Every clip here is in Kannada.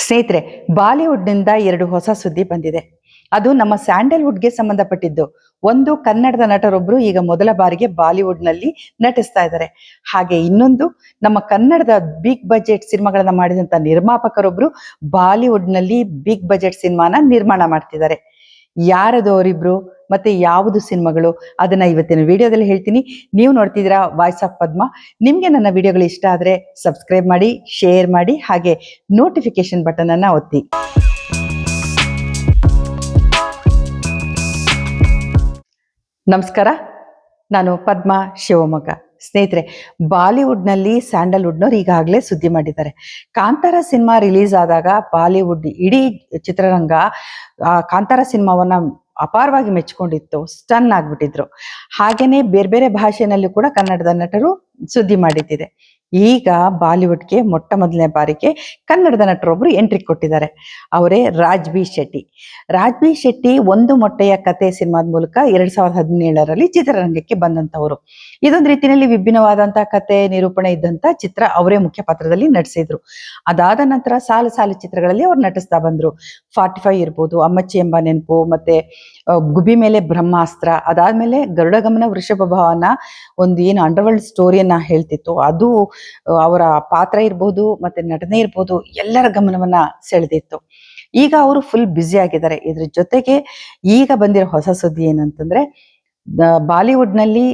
ಸ್ನೇಹಿತರೆ, ಬಾಲಿವುಡ್ನಿಂದ 2 ಹೊಸ ಸುದ್ದಿ ಬಂದಿದೆ. ಅದು ನಮ್ಮ ಸ್ಯಾಂಡಲ್ವುಡ್ಗೆ ಸಂಬಂಧಪಟ್ಟಿದ್ದು. ಒಂದು, ಕನ್ನಡದ ನಟರೊಬ್ರು ಈಗ ಮೊದಲ ಬಾರಿಗೆ ಬಾಲಿವುಡ್ನಲ್ಲಿ ನಟಿಸ್ತಾ ಇದ್ದಾರೆ. ಹಾಗೆ ಇನ್ನೊಂದು, ನಮ್ಮ ಕನ್ನಡದ ಬಿಗ್ ಬಜೆಟ್ ಸಿನಿಮಾಗಳನ್ನ ಮಾಡಿದಂತ ನಿರ್ಮಾಪಕರೊಬ್ರು ಬಾಲಿವುಡ್ನಲ್ಲಿ ಬಿಗ್ ಬಜೆಟ್ ಸಿನಿಮಾನ ನಿರ್ಮಾಣ ಮಾಡ್ತಿದ್ದಾರೆ. ಯಾರದು ಅವರಿಬ್ರು ಮತ್ತೆ ಯಾವುದು ಸಿನಿಮಾಗಳು, ಅದನ್ನ ಇವತ್ತಿನ ವಿಡಿಯೋದಲ್ಲಿ ಹೇಳ್ತೀನಿ. ನೀವು ನೋಡ್ತಿದ್ದೀರಾ ವಾಯ್ಸ್ ಆಫ್ ಪದ್ಮ. ನಿಮ್ಗೆ ನನ್ನ ವಿಡಿಯೋಗಳು ಇಷ್ಟ ಆದ್ರೆ ಸಬ್ಸ್ಕ್ರೈಬ್ ಮಾಡಿ, ಶೇರ್ ಮಾಡಿ, ಹಾಗೆ ನೋಟಿಫಿಕೇಶನ್ ಬಟನ್ ಅನ್ನ ಒತ್ತಿ. ನಮಸ್ಕಾರ, ನಾನು ಪದ್ಮ, ಶಿವಮೊಗ್ಗ. ಸ್ನೇಹಿತರೆ, ಬಾಲಿವುಡ್ನಲ್ಲಿ ಸ್ಯಾಂಡಲ್ವುಡ್ನವ್ರು ಈಗಾಗಲೇ ಸುದ್ದಿ ಮಾಡಿದ್ದಾರೆ. ಕಾಂತಾರ ಸಿನಿಮಾ ರಿಲೀಸ್ ಆದಾಗ ಬಾಲಿವುಡ್ ಇಡೀ ಚಿತ್ರರಂಗ ಕಾಂತಾರ ಸಿನಿಮಾವನ್ನ ಅಪಾರವಾಗಿ ಮೆಚ್ಕೊಂಡಿತ್ತು, ಸ್ಟನ್ ಆಗ್ಬಿಟ್ಟಿದ್ರು. ಹಾಗೇನೆ ಬೇರೆ ಬೇರೆ ಭಾಷೆನಲ್ಲಿ ಕೂಡ ಕನ್ನಡದ ನಟರು ಸುದ್ದಿ ಮಾಡಿದ್ದಿದೆ. ಈಗ ಬಾಲಿವುಡ್ಗೆ ಮೊಟ್ಟ ಮೊದಲನೇ ಬಾರಿಗೆ ಕನ್ನಡದ ನಟರೊಬ್ರು ಎಂಟ್ರಿ ಕೊಟ್ಟಿದ್ದಾರೆ. ಅವರೇ ರಾಜ್ಬಿ ಶೆಟ್ಟಿ. ರಾಜ್ಬಿ ಶೆಟ್ಟಿ ಒಂದು ಮೊಟ್ಟೆಯ ಕತೆ ಸಿನಿಮಾದ ಮೂಲಕ 2017ರಲ್ಲಿ ಚಿತ್ರರಂಗಕ್ಕೆ ಬಂದಂತವರು. ಇದೊಂದು ರೀತಿಯಲ್ಲಿ ವಿಭಿನ್ನವಾದಂತಹ ಕತೆ ನಿರೂಪಣೆ ಇದ್ದಂತ ಚಿತ್ರ. ಅವರೇ ಮುಖ್ಯ ಪಾತ್ರದಲ್ಲಿ ನಟಿಸಿದ್ರು. ಅದಾದ ನಂತರ ಸಾಲು ಸಾಲು ಚಿತ್ರಗಳಲ್ಲಿ ಅವ್ರು ನಟಿಸ್ತಾ ಬಂದ್ರು. 45 ಇರ್ಬೋದು, ಅಮ್ಮಚ್ಚಿ ಎಂಬ ನೆನಪು, ಮತ್ತೆ ಗುಬಿ ಮೇಲೆ ಬ್ರಹ್ಮಾಸ್ತ್ರ, ಅದಾದ್ಮೇಲೆ ಗರುಡಗಮನ ವೃಷಭ ಭವನ, ಒಂದು ಏನು ಅಂಡರ್ವರ್ಲ್ಡ್ ಸ್ಟೋರಿಯನ್ನ ಹೇಳ್ತಿತ್ತು, ಅದು ಅವರ ಪಾತ್ರ ಇರ್ಬೋದು ಮತ್ತೆ ನಟನೆ ಇರ್ಬೋದು, ಎಲ್ಲರ ಗಮನವನ್ನ ಸೆಳೆದಿತ್ತು. ಈಗ ಅವರು ಫುಲ್ ಬ್ಯುಸಿ ಆಗಿದ್ದಾರೆ. ಇದ್ರ ಜೊತೆಗೆ ಈಗ ಬಂದಿರೋ ಹೊಸ ಸುದ್ದಿ ಏನಂತಂದ್ರೆ, ಬಾಲಿವುಡ್ನಲ್ಲಿ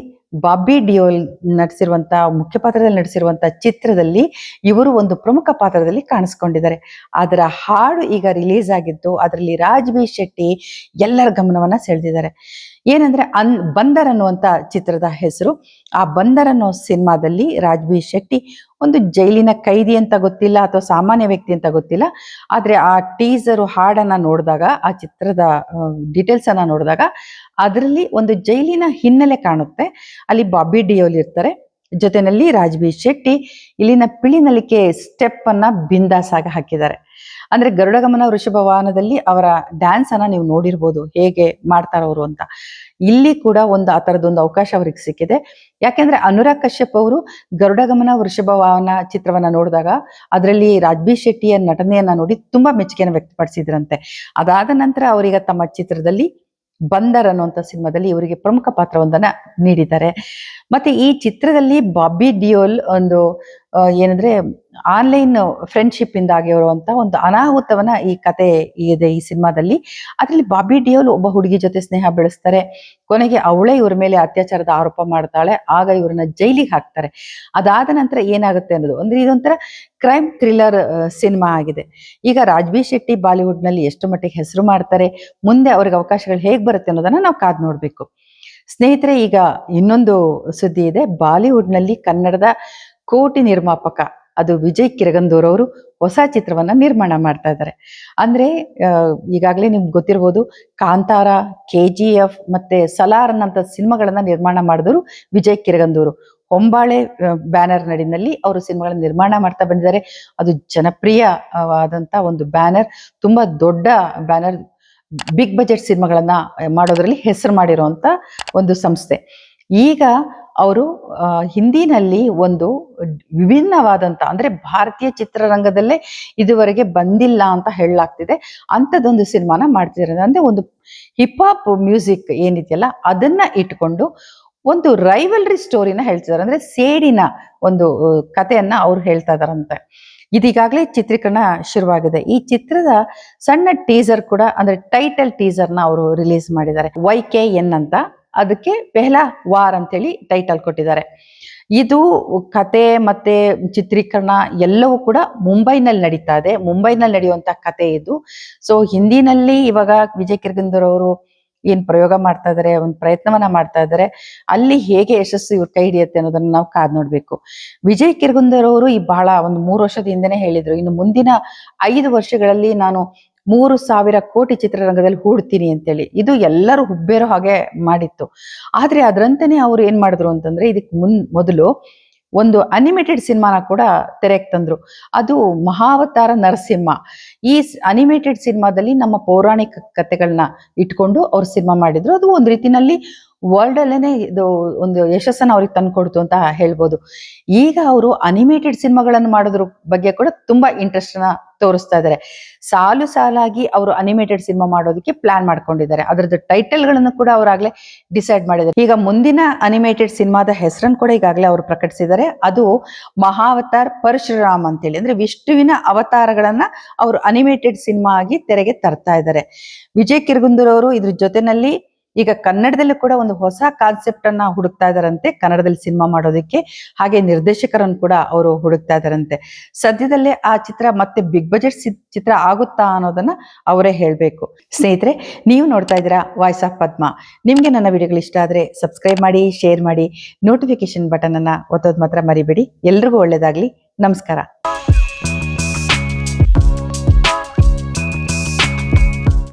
ಬಾಬಿ ಡಿಯೋಲ್ ನಟಿಸಿರುವಂತ ಮುಖ್ಯ ಪಾತ್ರದಲ್ಲಿ ನಟಿಸಿರುವಂತ ಚಿತ್ರದಲ್ಲಿ ಇವರು ಒಂದು ಪ್ರಮುಖ ಪಾತ್ರದಲ್ಲಿ ಕಾಣಿಸ್ಕೊಂಡಿದ್ದಾರೆ. ಅದರ ಹಾಡು ಈಗ ರಿಲೀಸ್ ಆಗಿದ್ದು, ಅದರಲ್ಲಿ ರಾಜ್ಬಿ ಶೆಟ್ಟಿ ಎಲ್ಲರ ಗಮನವನ್ನ ಸೆಳೆದಿದ್ದಾರೆ. ಏನಂದ್ರೆ ಬಂದರ್ ಅನ್ನುವಂತ ಚಿತ್ರದ ಹೆಸರು. ಆ ಬಂದರ್ ಅನ್ನೋ ಸಿನಿಮಾದಲ್ಲಿ ರಾಜ್ಬಿ ಶೆಟ್ಟಿ ಒಂದು ಜೈಲಿನ ಕೈದಿ ಅಂತ ಗೊತ್ತಿಲ್ಲ ಅಥವಾ ಸಾಮಾನ್ಯ ವ್ಯಕ್ತಿ ಅಂತ ಗೊತ್ತಿಲ್ಲ, ಆದ್ರೆ ಆ ಟೀಸರ್ ಹಾಡನ್ನ ನೋಡಿದಾಗ, ಆ ಚಿತ್ರದ ಡೀಟೇಲ್ಸ್ ಅನ್ನ ನೋಡಿದಾಗ ಅದರಲ್ಲಿ ಒಂದು ಜೈಲಿನ ಹಿನ್ನೆಲೆ ಕಾಣುತ್ತೆ. ಅಲ್ಲಿ ಬಾಬಿ ಡಿಯೋಲ್ ಇರ್ತಾರೆ, ಜೊತೆನಲ್ಲಿ ರಾಜ್ಬಿ ಶೆಟ್ಟಿ ಇಲ್ಲಿನ ಪಿಳಿನಲಿಕೆ ಸ್ಟೆಪ್ ಅನ್ನ ಬಿಂದಾಸಾಗಿ ಹಾಕಿದ್ದಾರೆ. ಅಂದ್ರೆ ಗರುಡಗಮನ ವೃಷಭ ವಾಹನದಲ್ಲಿ ಅವರ ಡ್ಯಾನ್ಸ್ ಅನ್ನ ನೀವು ನೋಡಿರ್ಬೋದು, ಹೇಗೆ ಮಾಡ್ತಾರವರು ಅಂತ. ಇಲ್ಲಿ ಕೂಡ ಆ ತರದೊಂದು ಅವಕಾಶ ಅವ್ರಿಗೆ ಸಿಕ್ಕಿದೆ. ಯಾಕೆಂದ್ರೆ ಅನುರಾಗ್ ಕಶ್ಯಪ್ ಅವರು ಗರುಡಗಮನ ವೃಷಭ ವಾಹನ ಚಿತ್ರವನ್ನ ನೋಡಿದಾಗ ಅದರಲ್ಲಿ ರಾಜ್ಬಿ ಶೆಟ್ಟಿಯ ನಟನೆಯನ್ನ ನೋಡಿ ತುಂಬಾ ಮೆಚ್ಚುಗೆಯನ್ನು ವ್ಯಕ್ತಪಡಿಸಿದ್ರಂತೆ. ಅದಾದ ನಂತರ ಅವರೀಗ ತಮ್ಮ ಚಿತ್ರದಲ್ಲಿ ಬಂದರ್ ಅನ್ನುವಂಥ ಸಿನಿಮಾದಲ್ಲಿ ಇವರಿಗೆ ಪ್ರಮುಖ ಪಾತ್ರವೊಂದನ್ನ ನೀಡಿದ್ದಾರೆ. ಮತ್ತೆ ಈ ಚಿತ್ರದಲ್ಲಿ ಬಾಬಿ ಡಿಯೋಲ್ ಒಂದು ಏನಂದ್ರೆ ಆನ್ಲೈನ್ ಫ್ರೆಂಡ್ಶಿಪ್ ಇಂದ ಆಗಿರುವಂತ ಒಂದು ಅನಾಹುತವನ್ನ ಈ ಕತೆ ಇದೆ ಈ ಸಿನಿಮಾದಲ್ಲಿ. ಅದರಲ್ಲಿ ಬಾಬಿ ಡಿಯೋಲ್ ಒಬ್ಬ ಹುಡುಗಿ ಜೊತೆ ಸ್ನೇಹ ಬೆಳೆಸ್ತಾರೆ. ಕೊನೆಗೆ ಅವಳೇ ಇವ್ರ ಮೇಲೆ ಅತ್ಯಾಚಾರದ ಆರೋಪ ಮಾಡ್ತಾಳೆ. ಆಗ ಇವ್ರನ್ನ ಜೈಲಿಗೆ ಹಾಕ್ತಾರೆ. ಅದಾದ ನಂತರ ಏನಾಗುತ್ತೆ ಅನ್ನೋದು, ಅಂದ್ರೆ ಇದೊಂಥರ ಕ್ರೈಮ್ ಥ್ರಿಲ್ಲರ್ ಸಿನಿಮಾ ಆಗಿದೆ. ಈಗ ರಾಜ್ಬಿ ಶೆಟ್ಟಿ ಬಾಲಿವುಡ್ ನಲ್ಲಿ ಎಷ್ಟು ಮಟ್ಟಿಗೆ ಹೆಸರು ಮಾಡ್ತಾರೆ, ಮುಂದೆ ಅವ್ರಿಗೆ ಅವಕಾಶಗಳು ಹೇಗ್ ಬರುತ್ತೆ ಅನ್ನೋದನ್ನ ನಾವು ಕಾದ್ ನೋಡ್ಬೇಕು. ಸ್ನೇಹಿತರೆ, ಈಗ ಇನ್ನೊಂದು ಸುದ್ದಿ ಇದೆ. ಬಾಲಿವುಡ್ ನಲ್ಲಿ ಕನ್ನಡದ ಕೋಟಿ ನಿರ್ಮಾಪಕ, ಅದು ವಿಜಯ್ ಕಿರಗಂದೂರ್ ಅವರು ಹೊಸ ಚಿತ್ರವನ್ನ ನಿರ್ಮಾಣ ಮಾಡ್ತಾ ಇದ್ದಾರೆ. ಅಂದ್ರೆ ಈಗಾಗಲೇ ನಿಮ್ಗೆ ಗೊತ್ತಿರ್ಬೋದು, ಕಾಂತಾರ, KGF ಮತ್ತೆ ಸಲಾರ್ ಅನ್ನಂತ ಸಿನಿಮಾಗಳನ್ನ ನಿರ್ಮಾಣ ಮಾಡಿದವರು ವಿಜಯ್ ಕಿರಗಂದೂರು. ಹೊಂಬಾಳೆ ಬ್ಯಾನರ್ ನಡಿನಲ್ಲಿ ಅವರು ಸಿನಿಮಾಗಳನ್ನ ನಿರ್ಮಾಣ ಮಾಡ್ತಾ ಬಂದಿದ್ದಾರೆ. ಅದು ಜನಪ್ರಿಯವಾದಂತ ಒಂದು ಬ್ಯಾನರ್, ತುಂಬಾ ದೊಡ್ಡ ಬ್ಯಾನರ್. ಬಿಗ್ ಬಜೆಟ್ ಸಿನಿಮಾಗಳನ್ನ ಮಾಡೋದ್ರಲ್ಲಿ ಹೆಸರು ಮಾಡಿರುವಂತ ಒಂದು ಸಂಸ್ಥೆ. ಈಗ ಅವರು ಹಿಂದಿನಲ್ಲಿ ಒಂದು ವಿಭಿನ್ನವಾದಂತ, ಅಂದ್ರೆ ಭಾರತೀಯ ಚಿತ್ರರಂಗದಲ್ಲೇ ಇದುವರೆಗೆ ಬಂದಿಲ್ಲ ಅಂತ ಹೇಳಲಾಗ್ತಿದೆ, ಅಂಥದ್ದೊಂದು ಸಿನಿಮಾನ ಮಾಡ್ತಿದ್ದಾರೆ. ಅಂದ್ರೆ ಒಂದು ಹಿಪ್ ಹಾಪ್ ಮ್ಯೂಸಿಕ್ ಏನಿದೆಯಲ್ಲ ಅದನ್ನ ಇಟ್ಕೊಂಡು ಒಂದು ರೈವಲ್ರಿ ಸ್ಟೋರಿನ ಹೇಳ್ತಿದ್ದಾರೆ. ಅಂದ್ರೆ ಸೇಡಿನ ಒಂದು ಕಥೆಯನ್ನ ಅವ್ರು ಹೇಳ್ತಾ ಇದಾರಂತೆ. ಇದೀಗಾಗಲೇ ಚಿತ್ರೀಕರಣ ಶುರುವಾಗಿದೆ. ಈ ಚಿತ್ರದ ಸಣ್ಣ ಟೀಸರ್ ಕೂಡ, ಅಂದ್ರೆ ಟೈಟಲ್ ಟೀಸರ್ನ ಅವರು ರಿಲೀಸ್ ಮಾಡಿದ್ದಾರೆ. YKN ಅಂತ, ಅದಕ್ಕೆ ಪೆಹ್ಲಾ ವಾರ್ ಅಂತೇಳಿ ಟೈಟಲ್ ಕೊಟ್ಟಿದ್ದಾರೆ. ಇದು ಕತೆ ಮತ್ತೆ ಚಿತ್ರೀಕರಣ ಎಲ್ಲವೂ ಕೂಡ ಮುಂಬೈನಲ್ಲಿ ನಡೀತಾ ಇದೆ. ಮುಂಬೈನಲ್ಲಿ ನಡೆಯುವಂತ ಕತೆ ಇದು. ಸೊ ಹಿಂದಿನಲ್ಲಿ ಇವಾಗ ವಿಜಯ್ ಕಿರಗಂದೂರ್ ಅವರು ಏನ್ ಪ್ರಯೋಗ ಮಾಡ್ತಾ ಇದಾರೆ, ಒಂದು ಪ್ರಯತ್ನವನ್ನ ಮಾಡ್ತಾ ಇದ್ದಾರೆ. ಅಲ್ಲಿ ಹೇಗೆ ಯಶಸ್ಸು ಇವ್ರ ಕೈ ಹಿಡಿಯುತ್ತೆ ಅನ್ನೋದನ್ನ ನಾವು ಕಾದ್ ನೋಡ್ಬೇಕು. ವಿಜಯ್ ಕಿರಗಂದೂರ್ ಅವರು ಈ ಬಹಳ ಒಂದು 3 ವರ್ಷದ ಹಿಂದೆನೆ ಹೇಳಿದ್ರು, ಇನ್ನು ಮುಂದಿನ 5 ವರ್ಷಗಳಲ್ಲಿ ನಾನು 3,000 ಕೋಟಿ ಚಿತ್ರರಂಗದಲ್ಲಿ ಹೂಡ್ತೀನಿ ಅಂತೇಳಿ. ಇದು ಎಲ್ಲರೂ ಹುಬ್ಬೇರೋ ಹಾಗೆ ಮಾಡಿತ್ತು. ಆದ್ರೆ ಅದರಂತೆನೆ ಅವ್ರು ಏನ್ ಮಾಡಿದ್ರು ಅಂತಂದ್ರೆ, ಇದಕ್ಕೆ ಮೊದಲು ಒಂದು ಅನಿಮೇಟೆಡ್ ಸಿನಿಮಾನ ಕೂಡ ತೆರೆಗೆ ತಂದ್ರು. ಅದು ಮಹಾವತಾರ ನರಸಿಂಹ. ಈ ಅನಿಮೇಟೆಡ್ ಸಿನಿಮಾದಲ್ಲಿ ನಮ್ಮ ಪೌರಾಣಿಕ ಕಥೆಗಳನ್ನ ಇಟ್ಕೊಂಡು ಅವ್ರು ಸಿನಿಮಾ ಮಾಡಿದ್ರು. ಅದು ಒಂದ್ ರೀತಿನಲ್ಲಿ ವರ್ಲ್ಡ್ ಅಲ್ಲೇನೆ ಇದು ಒಂದು ಯಶಸ್ಸನ್ನು ಅವ್ರಿಗೆ ತಂದ್ಕೊಡ್ತು ಅಂತ ಹೇಳ್ಬೋದು. ಈಗ ಅವರು ಅನಿಮೇಟೆಡ್ ಸಿನಿಮಾಗಳನ್ನು ಮಾಡೋದ್ರ ಬಗ್ಗೆ ಕೂಡ ತುಂಬಾ ಇಂಟ್ರೆಸ್ಟ್ ನ ತೋರಿಸ್ತಾ ಇದ್ದಾರೆ. ಸಾಲು ಸಾಲಾಗಿ ಅವರು ಅನಿಮೇಟೆಡ್ ಸಿನಿಮಾ ಮಾಡೋದಕ್ಕೆ ಪ್ಲಾನ್ ಮಾಡ್ಕೊಂಡಿದ್ದಾರೆ. ಅದರದ್ದು ಟೈಟಲ್ ಗಳನ್ನು ಕೂಡ ಅವರಾಗ್ಲೇ ಡಿಸೈಡ್ ಮಾಡಿದ್ದಾರೆ. ಈಗ ಮುಂದಿನ ಅನಿಮೇಟೆಡ್ ಸಿನಿಮಾದ ಹೆಸರನ್ನು ಕೂಡ ಈಗಾಗಲೇ ಅವರು ಪ್ರಕಟಿಸಿದ್ದಾರೆ. ಅದು ಮಹಾವತಾರ್ ಪರಶುರಾಮ್ ಅಂತೇಳಿ, ಅಂದ್ರೆ ವಿಷ್ಣುವಿನ ಅವತಾರಗಳನ್ನ ಅವರು ಅನಿಮೇಟೆಡ್ ಸಿನಿಮಾ ಆಗಿ ತೆರೆಗೆ ತರ್ತಾ ಇದ್ದಾರೆ. ವಿಜಯ್ ಕಿರ್ಗುಂದೂರ್ ಅವರು ಇದ್ರ ಜೊತೆನಲ್ಲಿ ಈಗ ಕನ್ನಡದಲ್ಲೂ ಕೂಡ ಒಂದು ಹೊಸ ಕಾನ್ಸೆಪ್ಟ್ ಅನ್ನ ಹುಡುಕ್ತಾ ಇದಾರಂತೆ, ಕನ್ನಡದಲ್ಲಿ ಸಿನಿಮಾ ಮಾಡೋದಕ್ಕೆ. ಹಾಗೆ ನಿರ್ದೇಶಕರನ್ನು ಕೂಡ ಅವರು ಹುಡುಕ್ತಾ ಇದಾರಂತೆ. ಸದ್ಯದಲ್ಲೇ ಆ ಚಿತ್ರ ಮತ್ತೆ ಬಿಗ್ ಬಜೆಟ್ ಚಿತ್ರ ಆಗುತ್ತಾ ಅನ್ನೋದನ್ನ ಅವರೇ ಹೇಳ್ಬೇಕು. ಸ್ನೇಹಿತರೆ, ನೀವು ನೋಡ್ತಾ ಇದ್ದೀರಾ ವಾಯ್ಸ್ ಆಫ್ ಪದ್ಮ. ನಿಮ್ಗೆ ನನ್ನ ವಿಡಿಯೋಗಳು ಇಷ್ಟ ಆದ್ರೆ ಸಬ್ಸ್ಕ್ರೈಬ್ ಮಾಡಿ, ಶೇರ್ ಮಾಡಿ, ನೋಟಿಫಿಕೇಶನ್ ಬಟನ್ ಅನ್ನ ಒತ್ತೋದು ಮಾತ್ರ ಮರಿಬೇಡಿ. ಎಲ್ರಿಗೂ ಒಳ್ಳೇದಾಗ್ಲಿ. ನಮಸ್ಕಾರ.